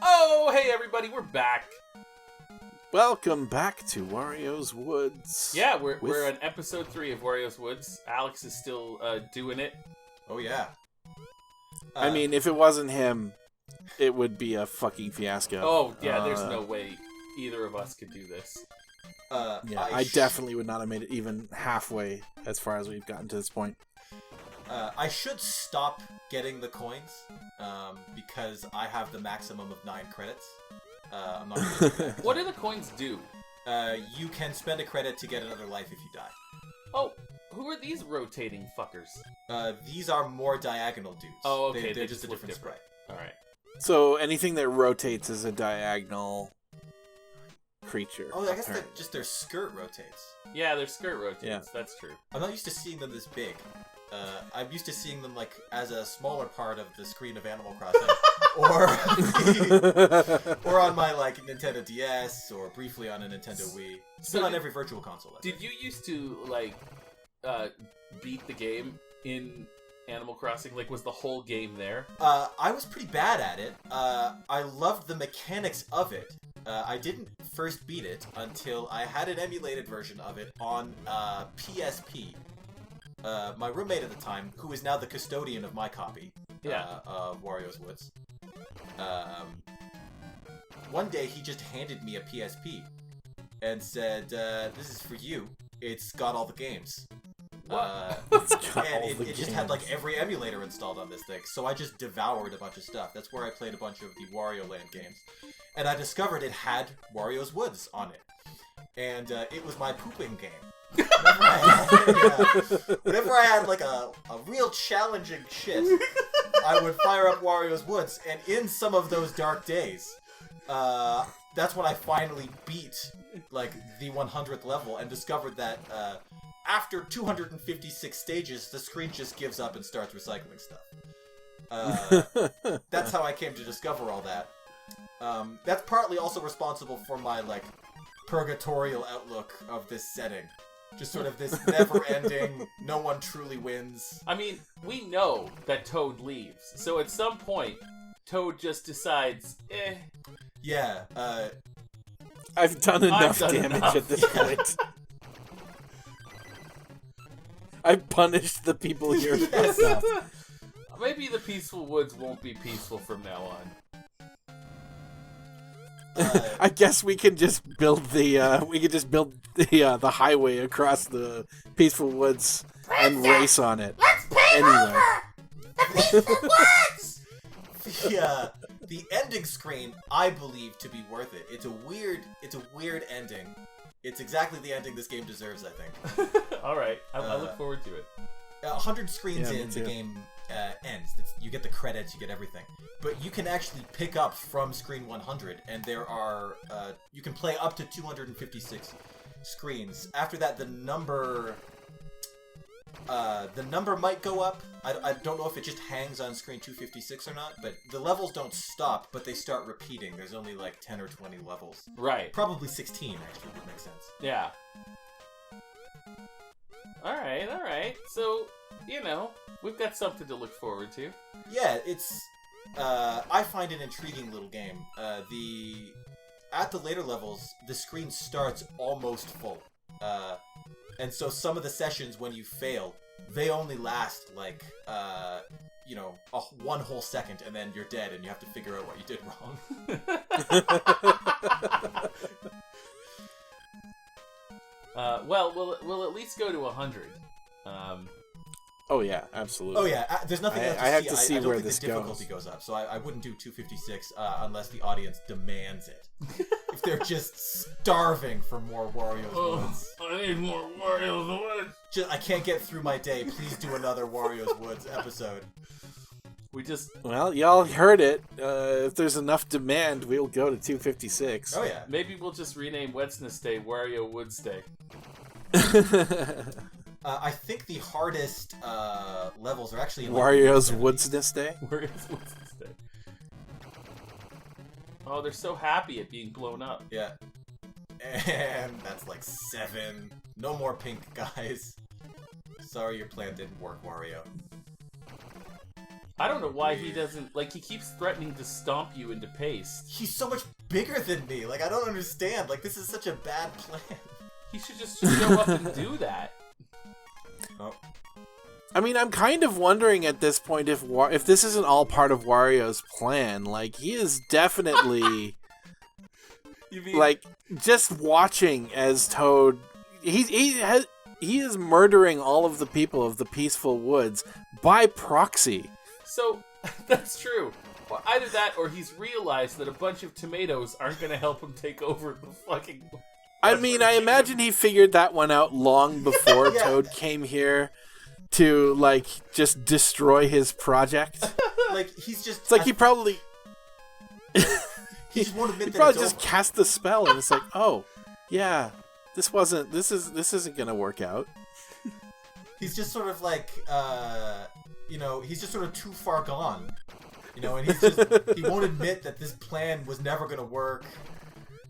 Oh, hey everybody, we're back. Welcome back to Wario's Woods. Yeah, we're on episode 3 of Wario's Woods. Alex is still doing it. Oh yeah. I mean, if it wasn't him, it would be a fucking fiasco. Oh yeah, there's no way either of us could do this. I definitely would not have made it even halfway as far as we've gotten to this point. I should stop getting the coins because I have the maximum of 9 credits. I'm not gonna do that. What do the coins do? You can spend a credit to get another life if you die. Oh, who are these rotating fuckers? These are more diagonal dudes. Oh, okay. They're just a different sprite. Alright. So anything that rotates is a diagonal creature. Oh, I guess their skirt rotates. Yeah, their skirt rotates. Yeah. That's true. I'm not used to seeing them this big. I'm used to seeing them like as a smaller part of the screen of Animal Crossing, or on my like Nintendo DS, or briefly on a Nintendo Wii. It's been on every virtual console. Did you used to like beat the game in Animal Crossing? Like, was the whole game there? I was pretty bad at it. I loved the mechanics of it. I didn't first beat it until I had an emulated version of it on PSP. My roommate at the time, who is now the custodian of my copy, of Wario's Woods, one day he just handed me a PSP and said, "This is for you. It's got all the games." It just had like every emulator installed on this thing, so I just devoured a bunch of stuff. That's where I played a bunch of the Wario Land games, and I discovered it had Wario's Woods on it, and it was my pooping game. Whenever I had like a real challenging shit, I would fire up Wario's Woods, and in some of those dark days, that's when I finally beat like the 100th level and discovered that after 256 stages, the screen just gives up and starts recycling stuff. That's how I came to discover all that. That's partly also responsible for my like purgatorial outlook of this setting. Just sort of this never-ending, no one truly wins. I mean, we know that Toad leaves, so at some point, Toad just decides, eh. Yeah, I've done enough damage at this point. I've punished the people here enough. Maybe the peaceful woods won't be peaceful from now on. I guess we can just build the the highway across the peaceful woods and race on it. Let's pay anyway. the peaceful woods. The ending screen I believe to be worth it. It's a weird ending. It's exactly the ending this game deserves, I think. All right, I look forward to it. 100 screens me in, too. the game ends. You get the credits, you get everything. But you can actually pick up from screen 100, and there are... you can play up to 256 screens. After that, the number might go up. I don't know if it just hangs on screen 256 or not, but the levels don't stop, but they start repeating. There's only like 10 or 20 levels. Right. Probably 16, actually, would make sense. Yeah. Alright. So, you know, we've got something to look forward to. Yeah, it's... I find an intriguing little game. At the later levels, the screen starts almost full. And so some of the sessions, when you fail, they only last, like, one whole second, and then you're dead, and you have to figure out what you did wrong. Well, we'll at least go to 100. Oh yeah, absolutely. Oh yeah, there's nothing else to see. I have to see I don't where think this the difficulty goes up, so I wouldn't do 256 unless the audience demands it. If they're just starving for more Wario's Woods. I need more Wario's Woods. I can't get through my day. Please do another Wario's Woods episode. Well, y'all heard it. If there's enough demand, we'll go to 256. Oh yeah. Maybe we'll just rename WedSNESday Wario Woods Day. I think the hardest levels are actually in Wario's WedSNESday. Wario's WedSNESday. Oh, they're so happy at being blown up. Yeah. And that's like 7. No more pink, guys. Sorry your plan didn't work, Wario. I don't know why he doesn't, like, he keeps threatening to stomp you into paste. He's so much bigger than me. Like, I don't understand. Like, this is such a bad plan. He should just show up and do that. Oh. I mean, I'm kind of wondering at this point if this isn't all part of Wario's plan. Like, he is definitely You mean, like just watching as Toad. He is murdering all of the people of the Peaceful Woods by proxy. so, that's true. Well, either that or he's realized that a bunch of tomatoes aren't going to help him take over the fucking... I mean, I imagine he figured that one out long before Yeah. Toad came here to, like, just destroy his project. Like, he's just... It's like he probably... He just won't admit He that probably it's just over. cast the spell and it's like, oh, yeah, this isn't gonna work out. He's just sort of like, he's just sort of too far gone. You know, and he won't admit that this plan was never gonna work.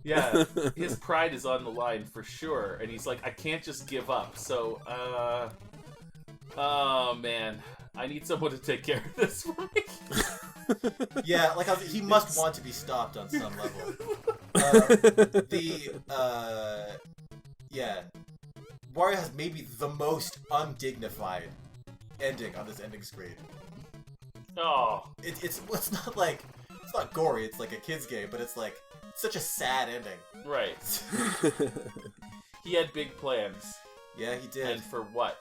Yeah, his pride is on the line for sure, and he's like, I can't just give up, so, oh man, I need someone to take care of this for me. Yeah, like, he must want to be stopped on some level. Wario has maybe the most undignified ending on this ending screen. Oh, It's not like, it's not gory, it's like a kid's game, but it's like, such a sad ending. right. He had big plans. Yeah, he did. And for what?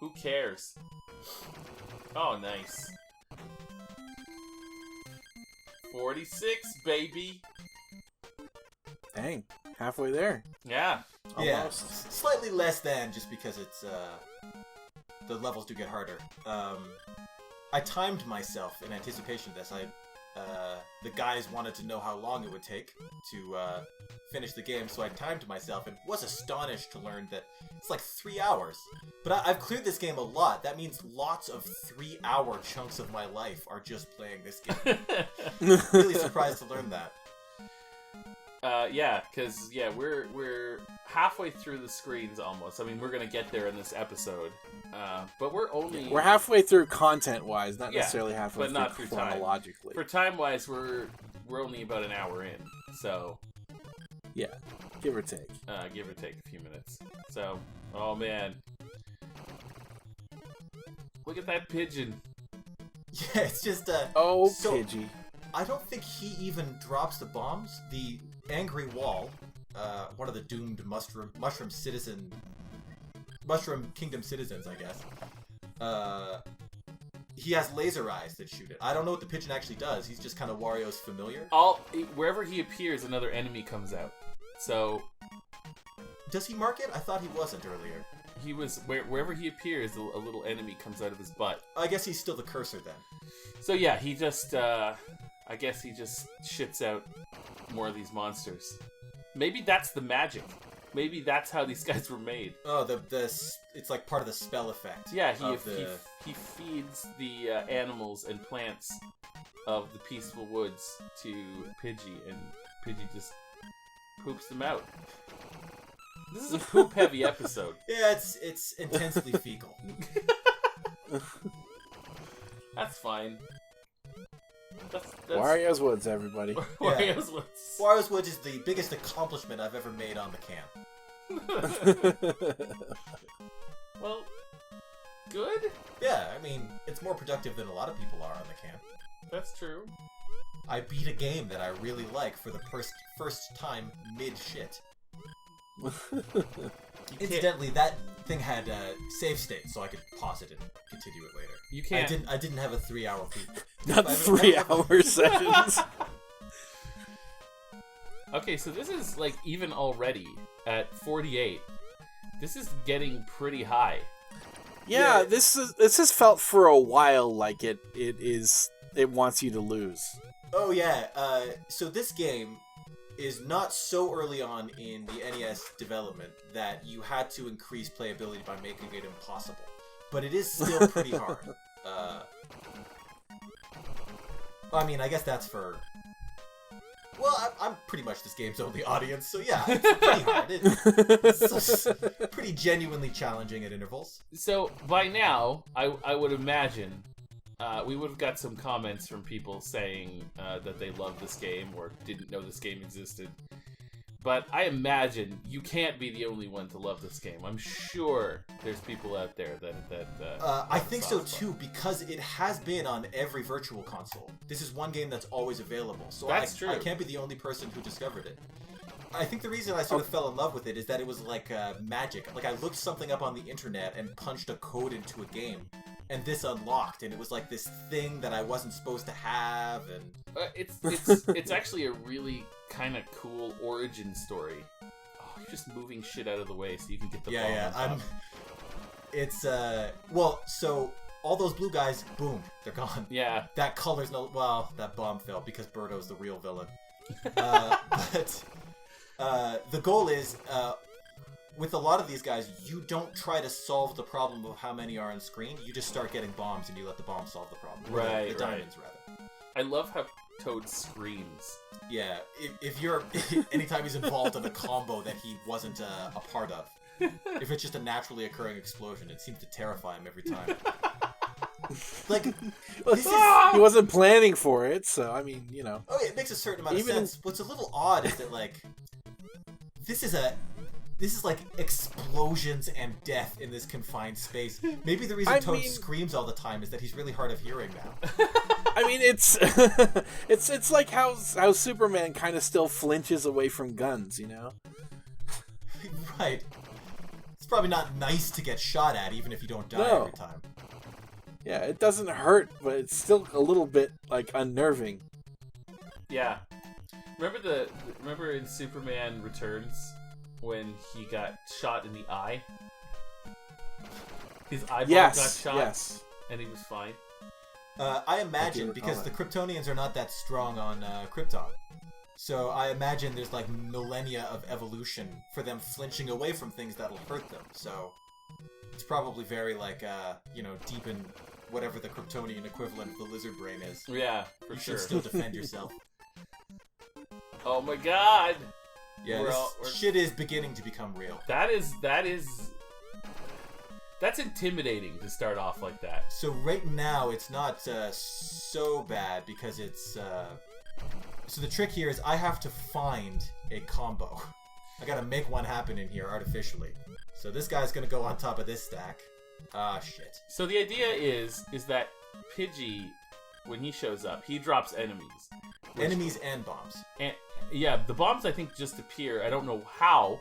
Who cares? Oh, nice. 46, baby. Dang, halfway there. Yeah. Yeah, Almost. slightly less than, just because it's, the levels do get harder. I timed myself in anticipation of this. The guys wanted to know how long it would take to finish the game, so I timed myself and was astonished to learn that it's like 3 hours. But I've cleared this game a lot. That means lots of 3-hour chunks of my life are just playing this game. Really surprised to learn that. Yeah, because, yeah, we're halfway through the screens almost. I mean, we're going to get there in this episode. But we're halfway through content-wise, not Yeah, necessarily halfway but not through time. chronologically. For time-wise, we're only about an hour in. So, Yeah, give or take. give or take a few minutes. So, oh man. Look at that pigeon. Yeah, it's just, Oh, so- Pidgey. I don't think he even drops the bombs. The angry wall, one of the doomed mushroom kingdom citizens, I guess. He has laser eyes that shoot it. I don't know what the pigeon actually does. He's just kind of Wario's familiar. Wherever he appears, another enemy comes out. So, Does he mark it? I thought he wasn't earlier. he was wherever he appears, a little enemy comes out of his butt. I guess he's still the cursor then. So yeah, he just, I guess he just shits out more of these monsters. Maybe that's the magic. Maybe that's how these guys were made. Oh, it's like part of the spell effect. Yeah, he feeds the animals and plants of the Peaceful Woods to Pidgey, and Pidgey just poops them out. This is a poop-heavy episode. Yeah, it's intensely fecal. That's fine. That's Wario's Woods, everybody. Wario's Woods. Wario's Woods is the biggest accomplishment I've ever made on the cam. Well, good. Yeah, I mean, it's more productive than a lot of people are on the cam. That's true. I beat a game that I really like for the first time mid-shit. Incidentally, that thing had save state, so I could pause it and continue it later. You can't. I didn't have a 3-hour peak. Not 3-hour sessions. Okay, so this is like even already at 48. This is getting pretty high. Yeah, Yeah. this has felt for a while like it wants you to lose. Oh yeah, so this game is not so early on in the NES development that you had to increase playability by making it impossible. But it is still pretty hard. I mean, I guess that's for Well, I'm pretty much this game's only audience, so yeah, it's pretty hard. It's pretty genuinely challenging at intervals. So by now, I would imagine we would have got some comments from people saying that they love this game or didn't know this game existed. But I imagine you can't be the only one to love this game. I'm sure there's people out there that I think so too, because it has been on every virtual console. This is one game that's always available, so That's true. I can't be the only person who discovered it. I think the reason I sort of fell in love with it is that it was like magic. Like I looked something up on the internet and punched a code into a game, and this unlocked, and it was like this thing that I wasn't supposed to have, and it's actually a really kind of cool origin story. Oh, you're just moving shit out of the way so you can get the bomb on top. It's well, so all those blue guys, boom, they're gone. Yeah. That color's no. Well, that bomb fell because Birdo's the real villain. But the goal is, with a lot of these guys, you don't try to solve the problem of how many are on screen. You just start getting bombs and you let the bomb solve the problem. Right, the diamonds, rather. I love how Toad screams. Yeah, if you're anytime he's involved in a combo that he wasn't a part of, if it's just a naturally occurring explosion, it seems to terrify him every time. Like, he wasn't planning for it, so I mean, you know. Oh, yeah, it makes a certain amount of sense. What's a little odd is that like, this is like explosions and death in this confined space. Maybe the reason Toad screams all the time is that he's really hard of hearing now. I mean, it's it's like how Superman kind of still flinches away from guns, you know? Right. It's probably not nice to get shot at, even if you don't die every time. Yeah, it doesn't hurt, but it's still a little bit like unnerving. Yeah. Remember in Superman Returns when he got shot in the eye? His eyeball got shot. Yes. And he was fine. I imagine, because the Kryptonians are not that strong on Krypton. So I imagine there's like millennia of evolution for them flinching away from things that'll hurt them. So it's probably very like, deep in whatever the Kryptonian equivalent of the lizard brain is. Yeah, for you sure. should still defend yourself. Oh my god! Yeah, shit is beginning to become real. That's intimidating to start off like that. So right now, it's not so bad because it's... So the trick here is I have to find a combo. I gotta make one happen in here artificially. So this guy's gonna go on top of this stack. Ah, shit. So the idea is that Pidgey, when he shows up, he drops enemies. Enemies and bombs. And yeah, the bombs I think just appear. I don't know how.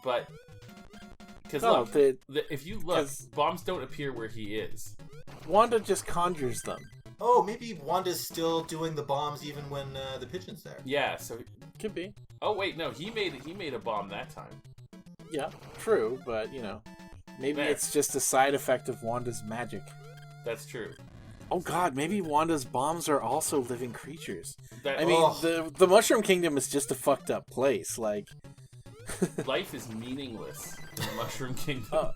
But because if you look, bombs don't appear where he is. Wanda just conjures them. Oh, maybe Wanda's still doing the bombs even when the pigeon's there. Yeah, so could be. Oh wait, no, he made a bomb that time. Yeah, true, but you know, maybe it's just a side effect of Wanda's magic. That's true. Oh god, maybe Wanda's bombs are also living creatures. I mean, the Mushroom Kingdom is just a fucked up place. Like, life is meaningless in the Mushroom Kingdom.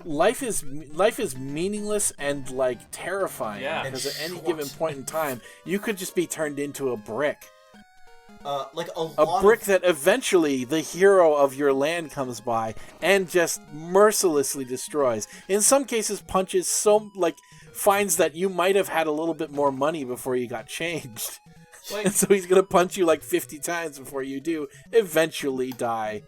Life is meaningless and like terrifying. Yeah, because at any given point in time, you could just be turned into a brick. Like a brick that eventually the hero of your land comes by and just mercilessly destroys. In some cases, finds that you might have had a little bit more money before you got changed. And so he's gonna punch you like 50 times before you do eventually die.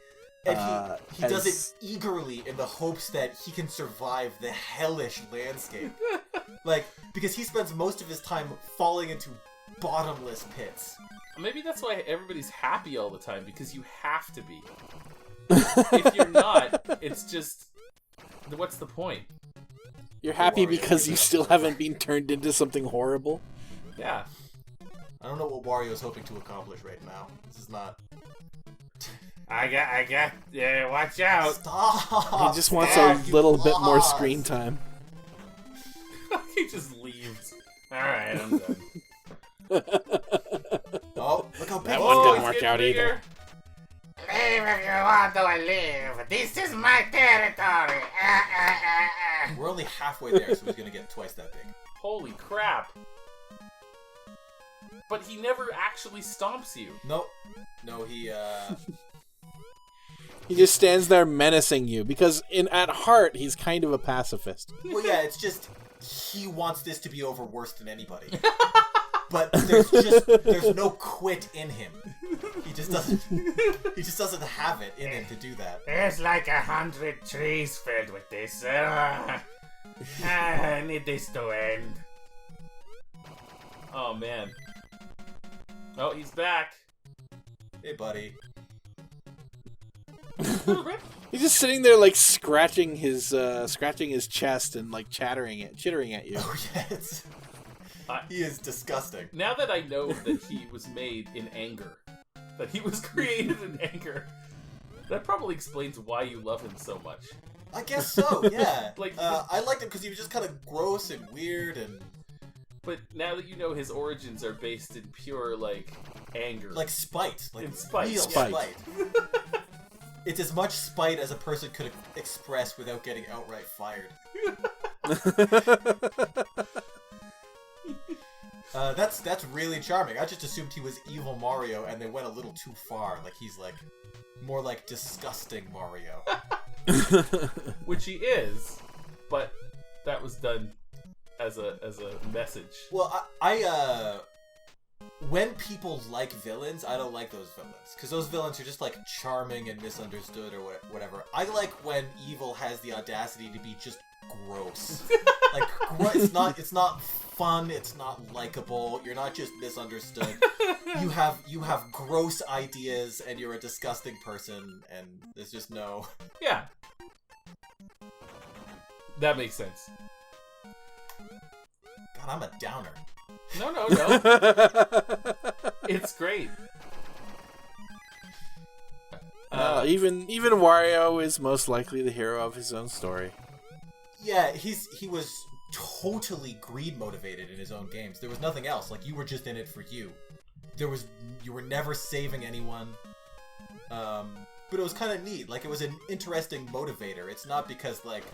And he does it eagerly in the hopes that he can survive the hellish landscape. Because he spends most of his time falling into bottomless pits. Maybe that's why everybody's happy all the time, because you have to be. If you're not, it's just... What's the point? You're happy because you still haven't been turned into something horrible? Yeah. I don't know what Wario's hoping to accomplish right now. This is not... I got, yeah, watch out. Stop! He just wants a little bit more screen time. He just leaves. Alright, I'm done. Oh, look how big that one didn't work out either. Leave if you want to leave. This is my territory. We're only halfway there, so he's gonna get twice that big. Holy crap. But he never actually stomps you. No, he He just stands there menacing you because at heart he's kind of a pacifist. Well, yeah, it's just he wants this to be over worse than anybody. But there's no quit in him. He just doesn't have it in him to do that. There's like 100 trees filled with this. I need this to end. Oh man. Oh, he's back. Hey, buddy. He's just sitting there like scratching his chest and like chittering at you. Oh yes. He is disgusting. Now that I know that he was made in anger, that he was created in anger, that probably explains why you love him so much. I guess so, yeah. I liked him because he was just kind of gross and weird and... But now that you know his origins are based in pure, like, anger. Like spite. Like spite. Real Spite. spite. It's as much spite as a person could express without getting outright fired. That's really charming. I just assumed he was evil Mario, and they went a little too far. Like he's like more like disgusting Mario. Which he is, but that was done as a message. Well, I when people like villains, I don't like those villains because those villains are just like charming and misunderstood or whatever. I like when evil has the audacity to be just gross. Like it's not fun, it's not likable, you're not just misunderstood. You have gross ideas and you're a disgusting person and there's just no... Yeah. That makes sense. God, I'm a downer. No. It's great. Even Wario is most likely the hero of his own story. Yeah, he was totally greed motivated in his own games. There was nothing else. Like, you were just in it for you. You were never saving anyone. But it was kind of neat. Like, it was an interesting motivator. It's not because, like,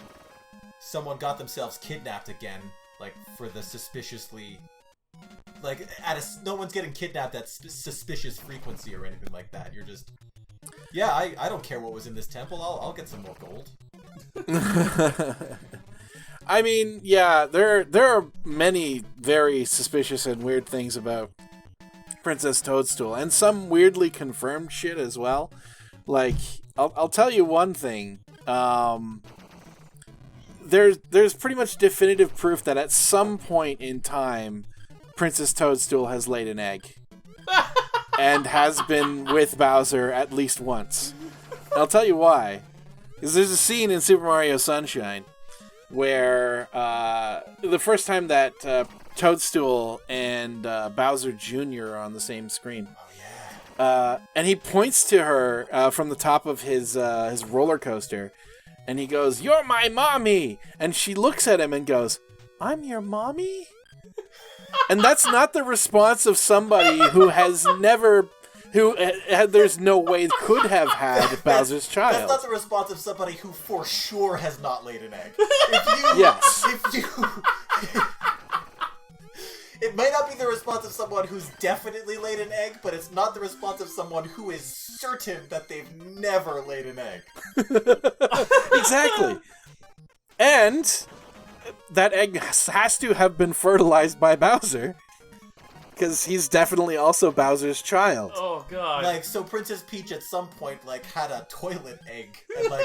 someone got themselves kidnapped again, like, for the suspiciously... Like, no one's getting kidnapped at suspicious frequency or anything like that. You're just... Yeah, I don't care what was in this temple. I'll get some more gold. I mean, yeah, there are many very suspicious and weird things about Princess Toadstool, and some weirdly confirmed shit as well. Like, I'll tell you one thing. There's pretty much definitive proof that at some point in time, Princess Toadstool has laid an egg. And has been with Bowser at least once. I'll tell you why. Because there's a scene in Super Mario Sunshine where the first time that Toadstool and Bowser Jr. are on the same screen. Oh, yeah. And he points to her from the top of his roller coaster, and he goes, "You're my mommy!" And she looks at him and goes, "I'm your mommy?" And that's not the response of somebody who has never... there's no way could have had Bowser's child. That's not the response of somebody who for sure has not laid an egg. Yes. It might not be the response of someone who's definitely laid an egg, but it's not the response of someone who is certain that they've never laid an egg. Exactly. And that egg has to have been fertilized by Bowser. Because he's definitely also Bowser's child. Oh, God. Like, so Princess Peach at some point, like, had a toilet egg and, like,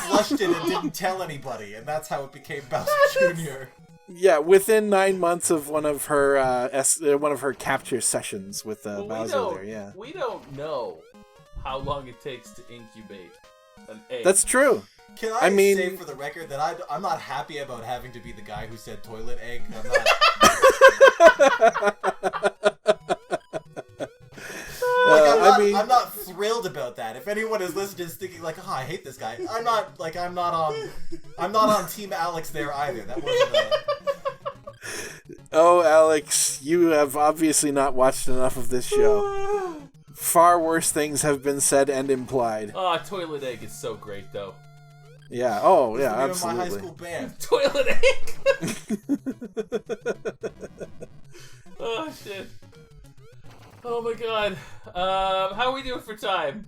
flushed it and didn't tell anybody, and that's how it became Bowser Jr. Yeah, within 9 months of one of her capture sessions with Bowser there, yeah. We don't know how long it takes to incubate an egg. That's true. Can I say for the record that I'm not happy about having to be the guy who said toilet egg? I'm not... I'm not thrilled about that. If anyone is listening is thinking like, oh, I hate this guy, I'm not on Team Alex there either. That wasn't Oh, Alex, you have obviously not watched enough of this show. Far worse things have been said and implied. Oh, toilet egg is so great, though. Yeah. Oh, yeah. It's the name Absolutely. of my high school band. Toilet egg. Oh shit. Oh my god. How are we doing for time?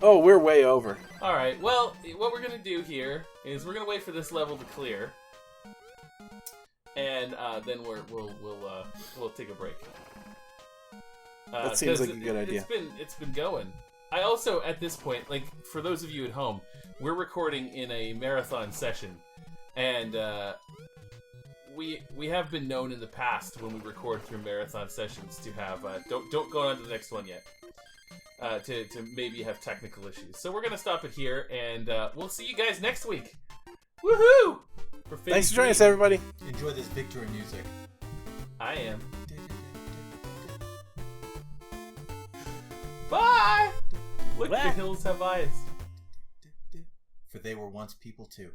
Oh, we're way over. Alright, well, what we're gonna do here is we're gonna wait for this level to clear. And then we'll take a break. That seems like a good idea. It's been going. I also, at this point, like, for those of you at home, we're recording in a marathon session. And we have been known in the past when we record through marathon sessions to have don't go on to the next one yet. To maybe have technical issues. So we're gonna stop it here, and we'll see you guys next week. Woohoo! Thanks for joining us, everybody. Enjoy this victory music. I am. Bye! Look, the hills have eyes. For they were once people too.